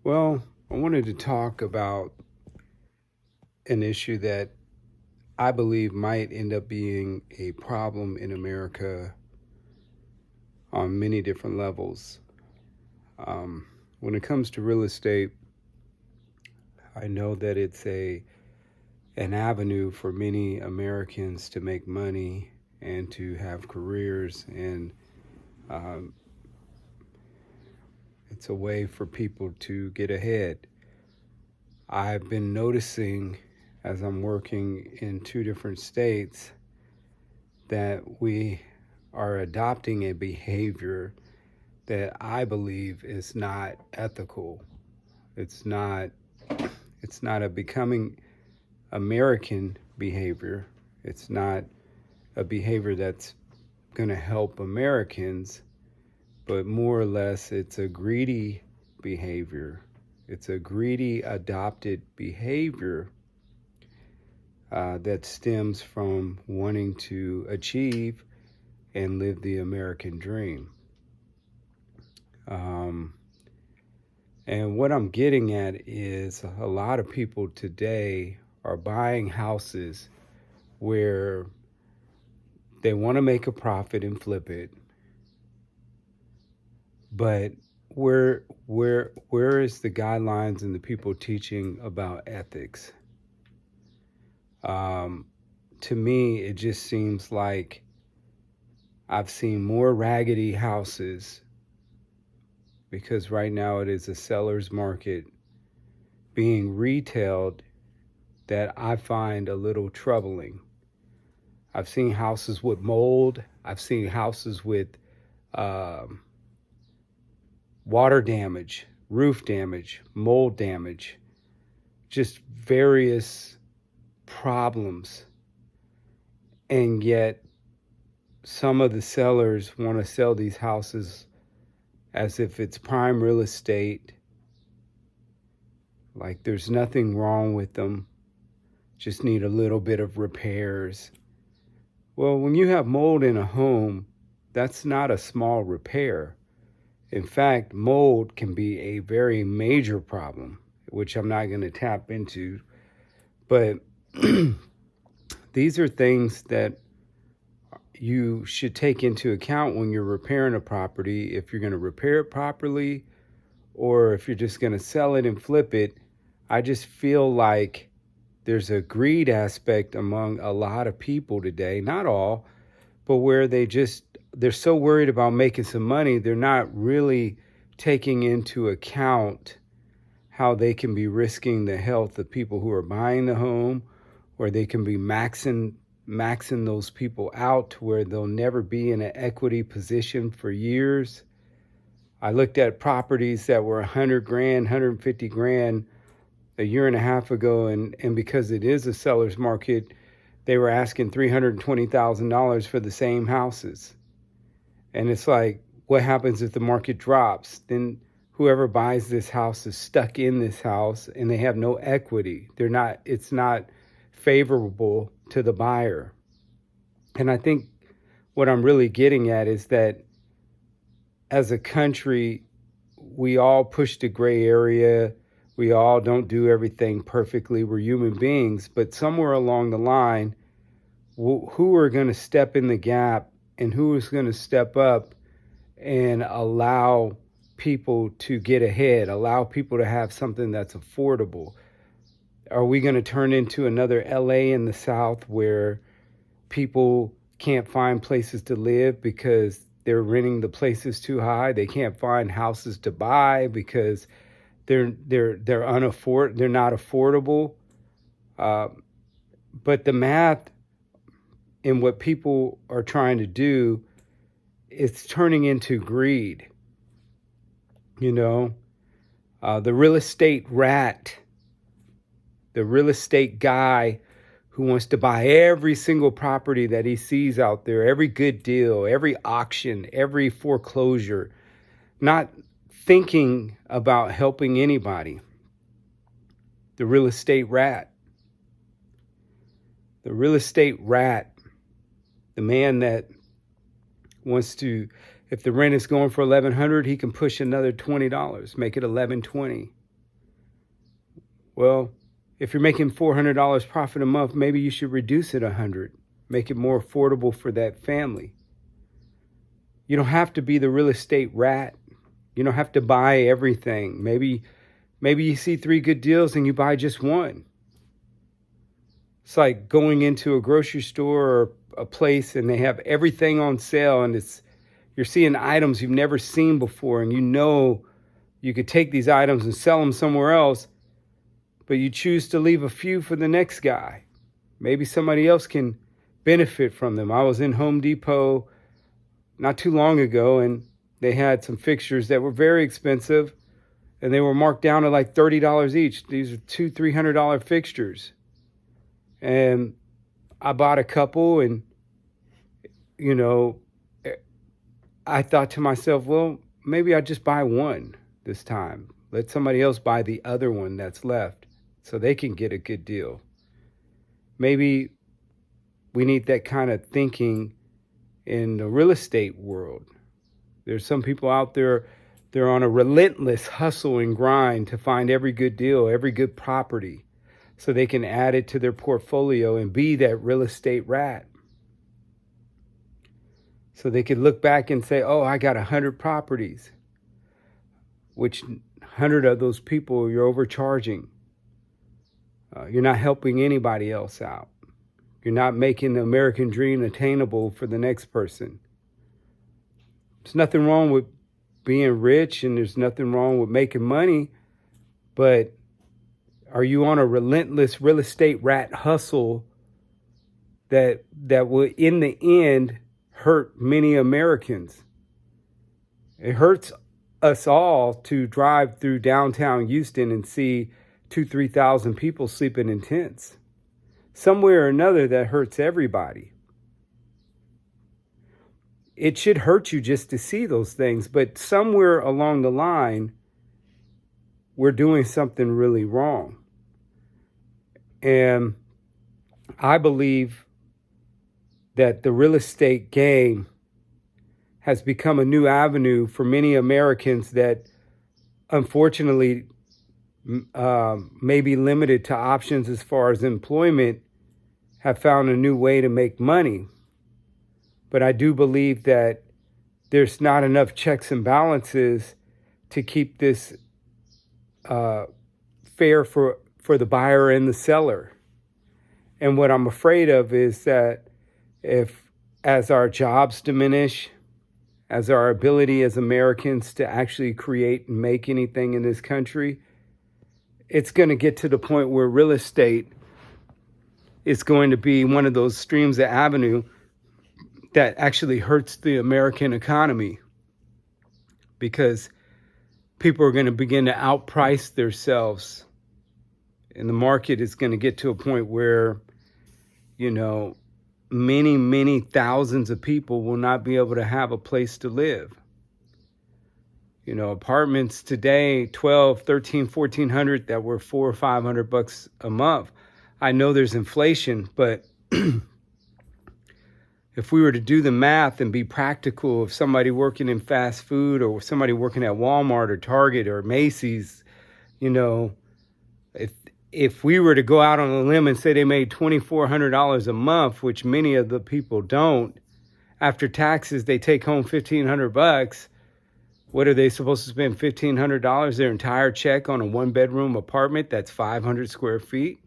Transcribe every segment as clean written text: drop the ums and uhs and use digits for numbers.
Well, I wanted to talk about an issue that I believe might end up being a problem in America on many different levels. Um, when it comes to real estate, I know that it's an avenue for many Americans to make money and to have careers, and um, it's a way for people to get ahead. I've been noticing as I'm working in two different states that we are adopting a behavior that I believe is not ethical. It's not it's not a becoming American behavior. It's not a behavior that's going to help Americans, but more or less it's a greedy behavior. It's a greedy adopted behavior that stems from wanting to achieve and live the American dream. Um, and what I'm getting at is a lot of people today are buying houses where they want to make a profit and flip it, but where is the guidelines and the people teaching about ethics? Um, to me, it just seems like I've seen more raggedy houses because right now it is a seller's market being retailed that I find a little troubling. I've seen houses with mold. I've seen houses with um, water damage, roof damage, mold damage, just various problems. And yet, some of the sellers want to sell these houses as if it's prime real estate, like there's nothing wrong with them, just need a little bit of repairs. Well, when you have mold in a home, that's not a small repair. In fact, mold can be a very major problem, which I'm not going to tap into. But these are things that you should take into account when you're repairing a property. If you're going to repair it properly, or if you're just going to sell it and flip it, I just feel like there's a greed aspect among a lot of people today, not all, but where they're so worried about making some money, they're not really taking into account how they can be risking the health of people who are buying the home, or they can be maxing those people out to where they'll never be in an equity position for years. I looked at properties that were 100 grand, 150 grand a year and a half ago, and because it is a seller's market, they were asking $320,000 for the same houses. And it's like, what happens if the market drops? Then whoever buys this house is stuck in this house and they have no equity. It's not favorable to the buyer. And I think what I'm really getting at is that as a country, we all push the gray area. We all don't do everything perfectly. We're human beings, but somewhere along the line, who are going to step in the gap and who is going to step up and allow people to get ahead, allow people to have something that's affordable? Are we going to turn into another LA in the South where people can't find places to live because they're renting the places too high? They can't find houses to buy because they're not affordable. Uh, but the math in what people are trying to do, it's turning into greed. You know, the real estate rat, the real estate guy who wants to buy every single property that he sees out there, every good deal, every auction, every foreclosure, not thinking about helping anybody. The real estate rat. The real estate rat, the man that wants if the rent is going for $1,100, he can push another $20, make it $1,120. Well, if you're making $400 profit a month, maybe you should reduce it 100, make it more affordable for that family. You don't have to be the real estate rat. You don't have to buy everything. Maybe you see 3 good deals and you buy just one. It's like going into a grocery store or a place and they have everything on sale, and you're seeing items you've never seen before, and you know you could take these items and sell them somewhere else, but you choose to leave a few for the next guy. Maybe somebody else can benefit from them. I was in Home Depot not too long ago, and they had some fixtures that were very expensive, and they were marked down to like $30 each. These are $200-300 fixtures. And I bought a couple, and, I thought to myself, well, maybe I just buy one this time. Let somebody else buy the other one that's left so they can get a good deal. Maybe we need that kind of thinking in the real estate world. There's some people out there, they're on a relentless hustle and grind to find every good deal, every good property, so they can add it to their portfolio and be that real estate rat. So they could look back and say, oh, I got 100 properties, which 100 of those people you're overcharging. You're not helping anybody else out. You're not making the American dream attainable for the next person. There's nothing wrong with being rich, and there's nothing wrong with making money, but are you on a relentless real estate rat hustle that will, in the end, hurt many Americans? It hurts us all to drive through downtown Houston and see 2,000-3,000 people sleeping in tents. Somewhere or another, that hurts everybody. It should hurt you just to see those things, but somewhere along the line, we're doing something really wrong. And I believe that the real estate game has become a new avenue for many Americans that unfortunately may be limited to options as far as employment, have found a new way to make money. But I do believe that there's not enough checks and balances to keep this fair for the buyer and the seller. And what I'm afraid of is that as our jobs diminish, as our ability as Americans to actually create and make anything in this country, it's going to get to the point where real estate is going to be one of those streams of avenue that actually hurts the American economy, because people are going to begin to outprice themselves. And the market is going to get to a point where, many, many thousands of people will not be able to have a place to live. Apartments today, 12, 13, 1,400 that were $400 or $500 a month. I know there's inflation, but if we were to do the math and be practical, if somebody working in fast food or somebody working at Walmart or Target or Macy's, if we were to go out on a limb and say they made $2,400 a month, which many of the people don't, after taxes, they take home $1,500. What are they supposed to spend $1,500 their entire check on a 1-bedroom apartment that's 500 square feet?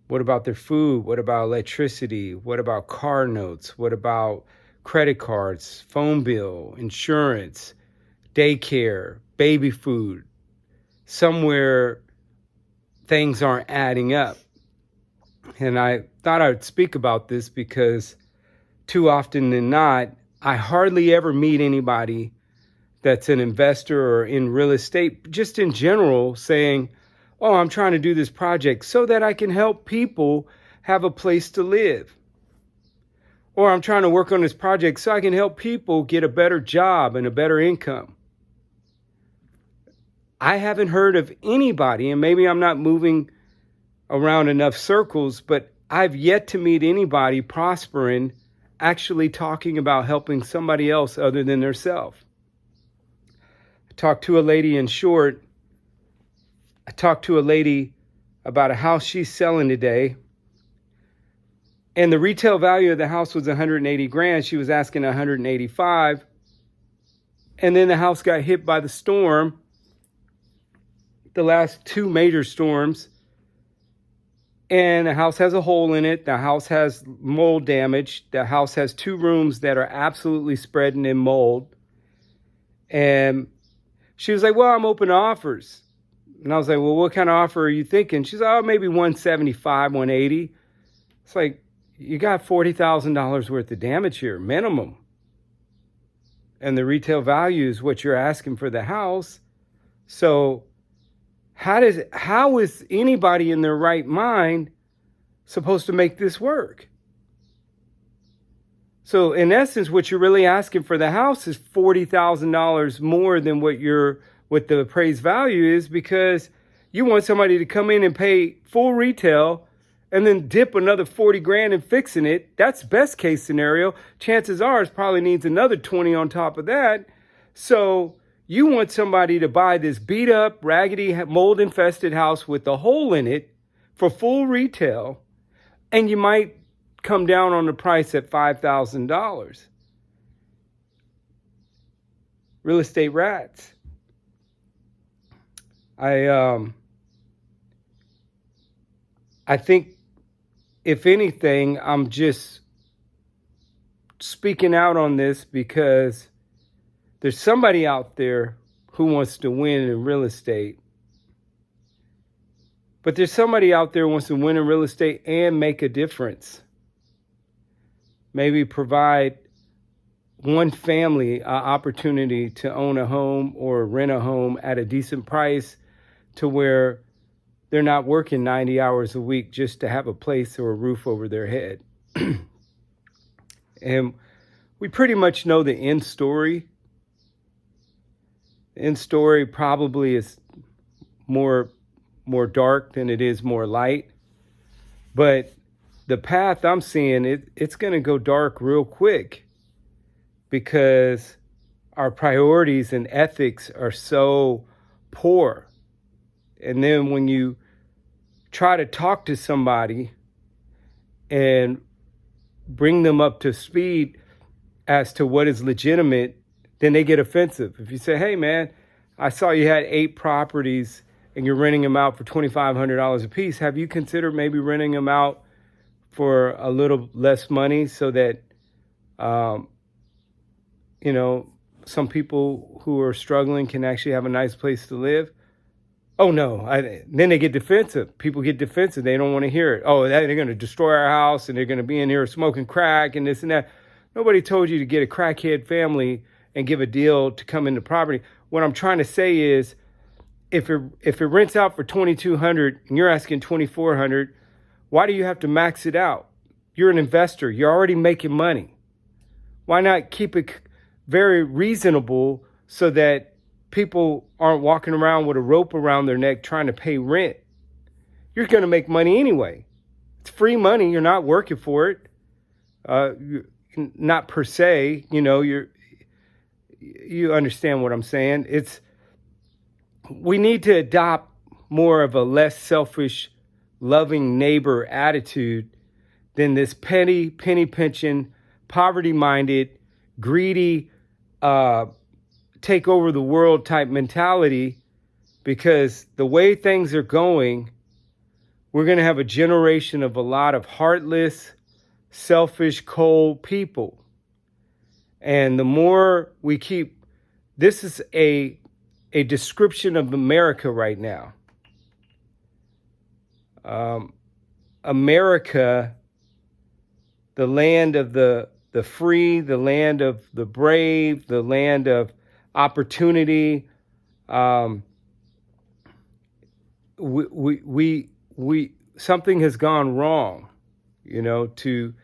What about their food? What about electricity? What about car notes? What about credit cards, phone bill, insurance, daycare, baby food? Somewhere things aren't adding up. And I thought I'd speak about this because too often than not, I hardly ever meet anybody that's an investor or in real estate, just in general, saying, oh, I'm trying to do this project so that I can help people have a place to live. Or I'm trying to work on this project so I can help people get a better job and a better income. I haven't heard of anybody, and maybe I'm not moving around enough circles, but I've yet to meet anybody prospering, actually talking about helping somebody else other than themselves. I talked to a lady in Short I talked to a lady about a house she's selling today, and the retail value of the house was 180 grand. She was asking 185. And then the house got hit by the storm, the last two major storms. And the house has a hole in it. The house has mold damage. The house has 2 rooms that are absolutely spreading in mold. And she was like, well, I'm open to offers. And I was like, well, what kind of offer are you thinking? She's like, oh, maybe 175, 180. It's like, you got $40,000 worth of damage here, minimum. And the retail value is what you're asking for the house. So how is anybody in their right mind supposed to make this work? So in essence, what you're really asking for the house is $40,000 more than what the appraised value is, because you want somebody to come in and pay full retail and then dip another 40 grand in fixing it. That's best case scenario. Chances are it probably needs another 20 on top of that. So you want somebody to buy this beat up, raggedy, mold infested house with a hole in it for full retail, and you might come down on the price at $5,000. Real estate rats. I think, if anything, I'm just speaking out on this because there's somebody out there who wants to win in real estate. But there's somebody out there who wants to win in real estate and make a difference. Maybe provide one family an opportunity to own a home or rent a home at a decent price, to where they're not working 90 hours a week just to have a place or a roof over their head. And we pretty much know the end story. The end story probably is more dark than it is more light. But the path I'm seeing, it's going to go dark real quick, because our priorities and ethics are so poor. And then when you try to talk to somebody and bring them up to speed as to what is legitimate, then they get offensive. If you say, hey man, I saw you had 8 properties and you're renting them out for $2,500 a piece. Have you considered maybe renting them out for a little less money, so that, some people who are struggling can actually have a nice place to live? Oh no, then they get defensive. People get defensive. They don't want to hear it. Oh, they're going to destroy our house and they're going to be in here smoking crack and this and that. Nobody told you to get a crackhead family and give a deal to come into property. What I'm trying to say is, if it rents out for $2,200 and you're asking $2,400, why do you have to max it out? You're an investor. You're already making money. Why not keep it very reasonable so that people aren't walking around with a rope around their neck trying to pay rent? You're going to make money anyway. It's free money. You're not working for it. Not per se. You understand what I'm saying. We need to adopt more of a less selfish, loving neighbor attitude than this penny pinching, poverty-minded, greedy, take over the world type mentality. Because the way things are going, we're going to have a generation of a lot of heartless, selfish, cold people. And the more we keep, this is a description of America right now. America, the land of the free, the land of the brave, the land of opportunity. We something has gone wrong, to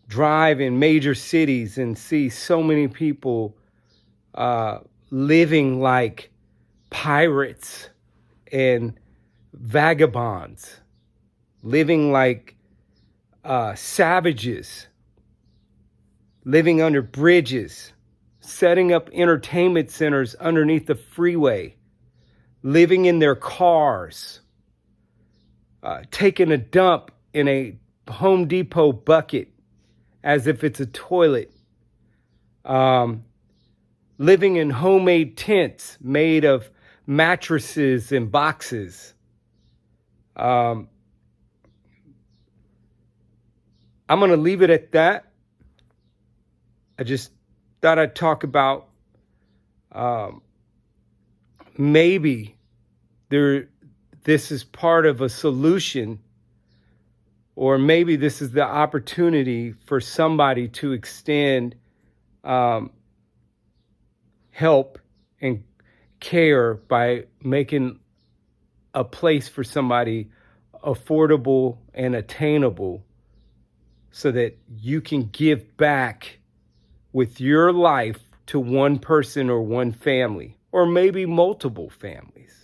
drive in major cities and see so many people living like pirates and vagabonds, living like savages, living under bridges, setting up entertainment centers underneath the freeway, living in their cars, taking a dump in a Home Depot bucket as if it's a toilet, living in homemade tents made of mattresses and boxes. I'm going to leave it at that. I just thought I'd talk about maybe this is part of a solution, or maybe this is the opportunity for somebody to extend help and care by making a place for somebody affordable and attainable, so that you can give back with your life to one person or one family, or maybe multiple families.